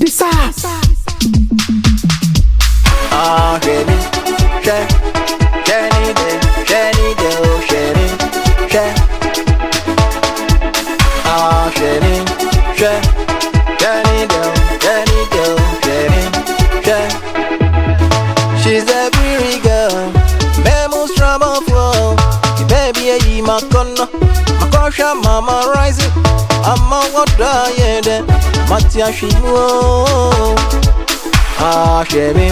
Misa. Ah, Jenny, Jenny, Jenny, Jenny, ah, Jenny, Jenny, Jenny, she's a pretty girl. Memo's trouble flow. The baby a makono, makosha mama rising. I'm a water yede, Matia shimu. Ah, Jenny,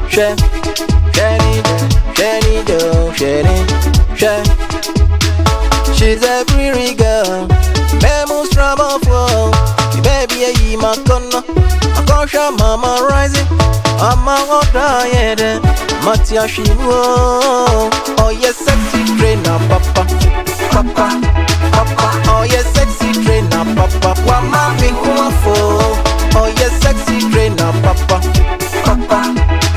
Jenny, she's a pretty girl. Memo's trouble flow. The baby a makono, makosha mama rising. I'm a water yede, Matia shimu. Oh yes, sexy trainer, papa, papa, papa. Oh yes, sexy trainer, papa. Wama me wafo. Oh yes, sexy trainer, papa, papa,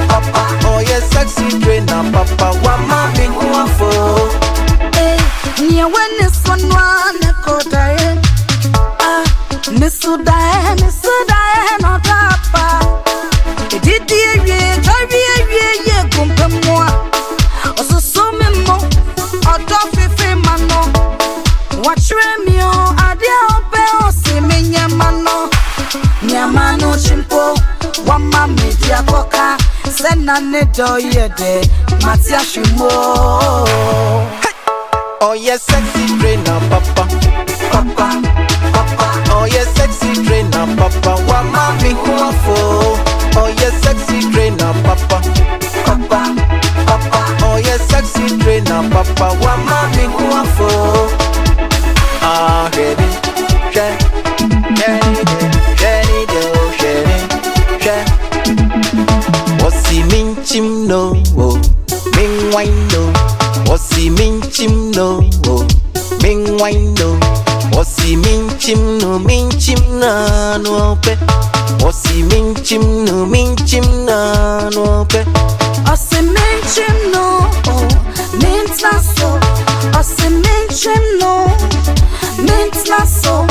papa. Oh yes, sexy trainer, papa. Wama me wafo. Hey, niya wene sonwa ne kodaye. Ah, nisudaye no tapa. Didi ye, jari ye kumpe mwa. Osusu mimo, odo fifi mano. Wachre mio, adia ope osi mi nyamano. Nyamano chimpo, wama media koka. Sena nedo yede, matia shimo. Oh yes, sexy trainer, papa, papa, papa. Oh yes, sexy trainer, papa. Wama me wafo. Oh yes, sexy trainer, papa, papa, papa. Oh yes, sexy trainer, papa. Wama me wafo. Ah, Jenny, Jenny, Jenny, Jenny. What's he minchim no? Ming wine no. What's he minchim no? Ming wine no. What's he minchim na no pe. What's he minchim na no pe. Ose minchim no, mint na so. Ose minchim no, mint na so.